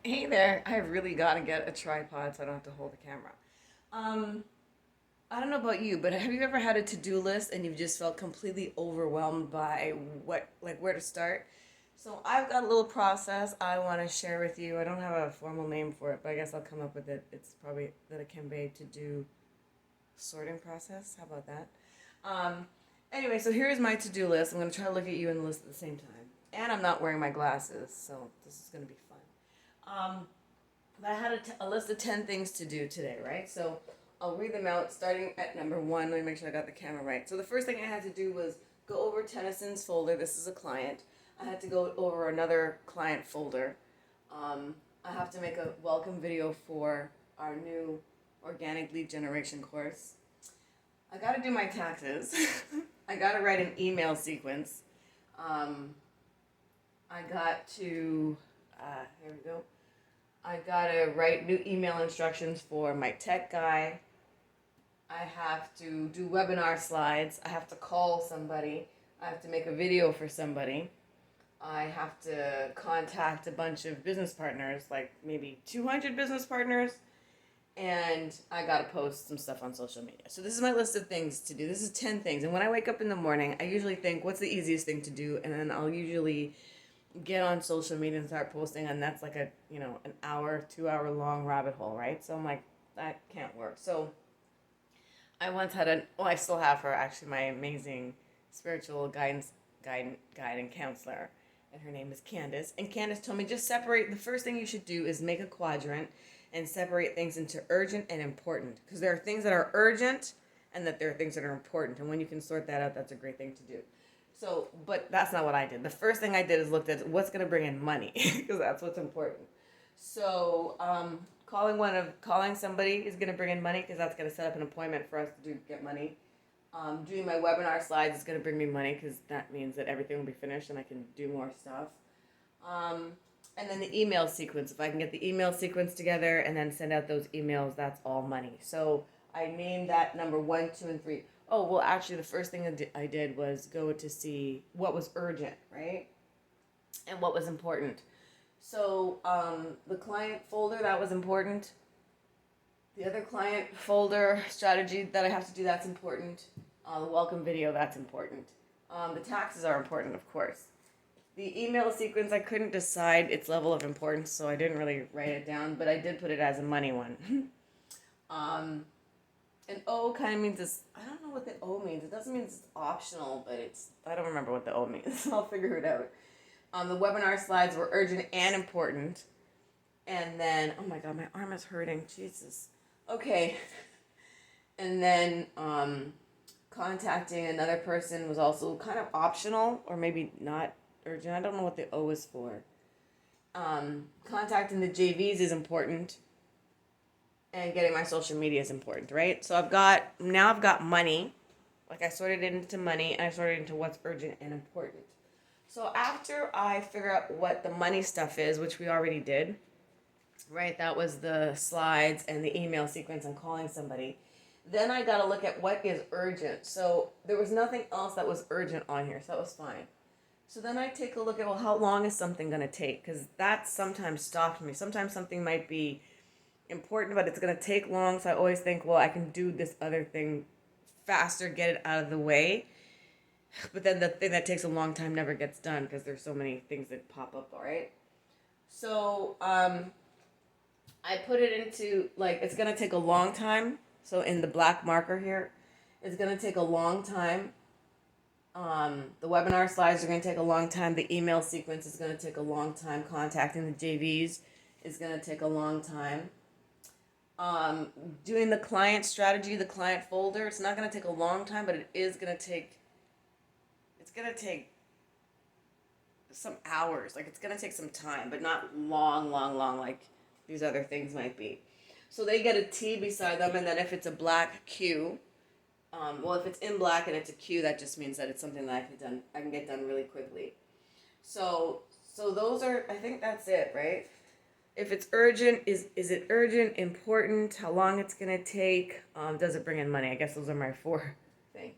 Hey there, I really gotta get a tripod so I don't have to hold the camera. Um, I don't know about you, but have you ever had a to-do list and you've just felt completely overwhelmed by where to start? So I've got a little process I want to share with you. I don't have a formal name for it, but I guess I'll come up with it. It's probably the Nakimbe to-do sorting process. How about that? Um, anyway, so here's my to-do list. I'm gonna try to look at you and the list at the same time, and I'm not wearing my glasses, so this is gonna be fun. But I had a list of 10 things to do today, right? So I'll read them out starting at number one. Let me make sure I got the camera right. So the first thing I had to do was go over Tennyson's folder. This is a client. I had to go over another client folder. I have to make a welcome video for our new organic lead generation course. I got to do my taxes. I got to write an email sequence. Um, I got to, here we go. I gotta write new email instructions for my tech guy. I have to do webinar slides. I have to call somebody. I have to make a video for somebody. I have to contact a bunch of business partners, like maybe 200 business partners. And I gotta post some stuff on social media. So this is my list of things to do. This is 10 things. And when I wake up in the morning, I usually think, what's the easiest thing to do? And then I'll usually get on social media and start posting, and that's like an hour, 2 hour long rabbit hole, right? So I'm like, that can't work. So I once had I still have her, actually, my amazing spiritual guide and counselor, and her name is Candace. And Candace told me, just separate. The first thing you should do is make a quadrant and separate things into urgent and important, because there are things that are urgent and that there are things that are important. And when you can sort that out, that's a great thing to do. So, but that's not what I did. The first thing I did is looked at what's going to bring in money, because that's what's important. So, calling somebody is going to bring in money, because that's going to set up an appointment for us to get money. Doing my webinar slides is going to bring me money, because that means that everything will be finished and I can do more stuff. Um, and then the email sequence. If I can get the email sequence together and then send out those emails, that's all money. So I named that number one, two, and three. Oh, well, actually, the first thing I did was go to see what was urgent, right? And what was important. So the client folder, that was important. The other client folder strategy that I have to do, that's important. The welcome video, that's important. The taxes are important, of course. The email sequence, I couldn't decide its level of importance, so I didn't really write it down, but I did put it as a money one. um, and O kind of means this. I don't know what the O means. It doesn't mean it's optional, but I don't remember what the O means. I'll figure it out. The webinar slides were urgent and important. And then, oh my god, my arm is hurting. Jesus. Okay. And then contacting another person was also kind of optional, or maybe not urgent. I don't know what the O is for. Contacting the JVs is important, and getting my social media is important, right? So I've got money. Like, I sorted it into money, and I sorted it into what's urgent and important. So after I figure out what the money stuff is, which we already did, right? That was the slides and the email sequence and calling somebody. Then I got to look at what is urgent. So there was nothing else that was urgent on here, so that was fine. So then I take a look at, well, how long is something going to take? Because that sometimes stops me. Sometimes something might be important, but it's going to take long. So I always think, well, I can do this other thing faster, get it out of the way. But then the thing that takes a long time never gets done, because there's so many things that pop up, all right? So I put it into, like, it's going to take a long time. So in the black marker here, it's going to take a long time. The webinar slides are going to take a long time. The email sequence is going to take a long time. Contacting the JVs is going to take a long time. Doing the client strategy, the client folder, it's not going to take a long time, but it's going to take some hours. Like, it's going to take some time, but not long, like these other things might be. So they get a T beside them, and then if it's a black Q, if it's in black and it's a Q, that just means that it's something that I can get done really quickly. So those are, I think that's it, right? If it's urgent, is it urgent, important, how long it's going to take, does it bring in money? I guess those are my 4 things.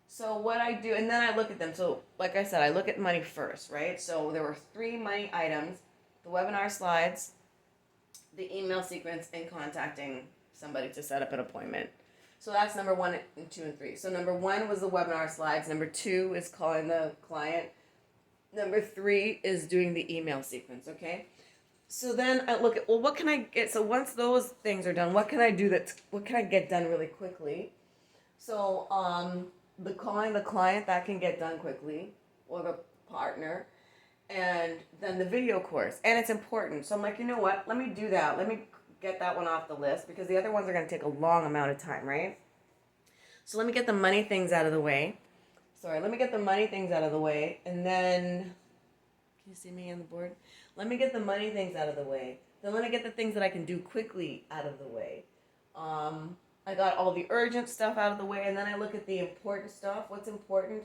So what I do, and then I look at them. So like I said, I look at money first, right? So there were 3 money items: the webinar slides, the email sequence, and contacting somebody to set up an appointment. So that's number 1 and 2 and 3. So number 1 was the webinar slides. Number 2 is calling the client. Number 3 is doing the email sequence, okay? So then I look at, well, what can I get? So once those things are done, what can I get done really quickly? So the calling the client, that can get done quickly, or the partner, and then the video course, and it's important. So I'm like, you know what? Let me do that. Let me get that one off the list, because the other ones are going to take a long amount of time, right? So let me get the money things out of the way. Let me get the money things out of the way, and then, can you see me on the board? Let me get the money things out of the way. Then let me get the things that I can do quickly out of the way. I got all the urgent stuff out of the way, and then I look at the important stuff. What's important?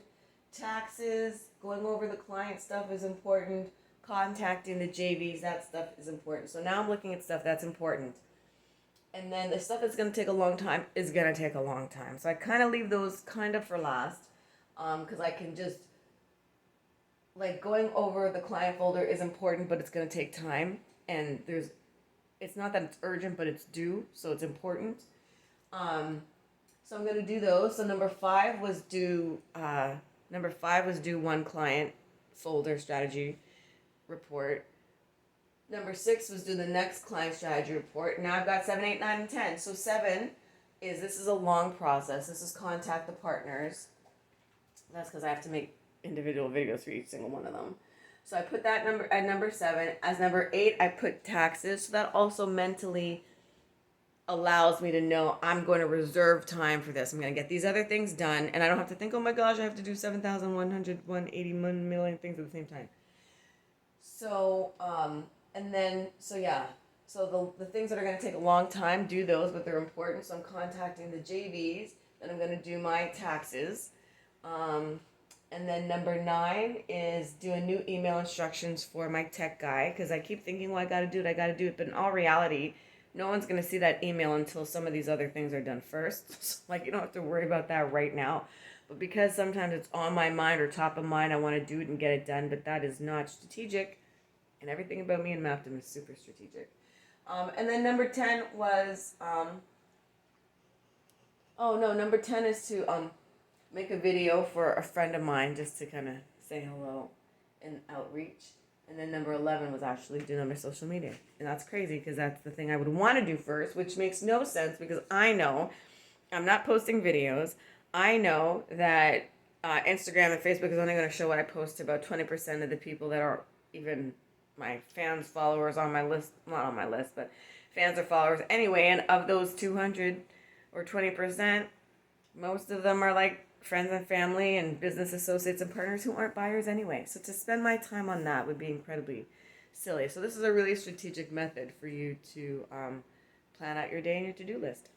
Taxes, going over the client stuff is important. Contacting the JVs, that stuff is important. So now I'm looking at stuff that's important. And then the stuff that's going to take a long time is going to take a long time. So I kind of leave those kind of for last, because I can just, like, going over the client folder is important, but it's going to take time. And it's not that it's urgent, but it's due, so it's important. So I'm going to do those. So number 5 was do one client folder strategy report. Number 6 was do the next client strategy report. Now I've got 7, 8, 9, and 10. So 7 is, this is a long process. This is contact the partners. That's because I have to make individual videos for each single one of them. So I put that number at number 7. As number 8, I put taxes. So that also mentally allows me to know I'm going to reserve time for this. I'm going to get these other things done, and I don't have to think, oh my gosh, I have to do 7,180 million things at the same time. So, So the things that are going to take a long time, do those, but they're important. So I'm contacting the JVs. Then I'm going to do my taxes. And then number 9 is doing new email instructions for my tech guy, because I keep thinking, well, I got to do it. But in all reality, no one's going to see that email until some of these other things are done first. So, like, you don't have to worry about that right now. But because sometimes it's on my mind or top of mind, I want to do it and get it done. But that is not strategic. And everything about me and Mappdom is super strategic. And then number 10 was, number 10 is to make a video for a friend of mine, just to kind of say hello and outreach. And then number 11 was actually doing on my social media. And that's crazy, because that's the thing I would want to do first, which makes no sense, because I know I'm not posting videos. I know that Instagram and Facebook is only going to show what I post to about 20% of the people that are even my fans, followers on my list. Not on my list, but fans or followers anyway. And of those 200 or 20%, most of them are like friends and family and business associates and partners who aren't buyers anyway. So to spend my time on that would be incredibly silly. So this is a really strategic method for you to plan out your day and your to-do list.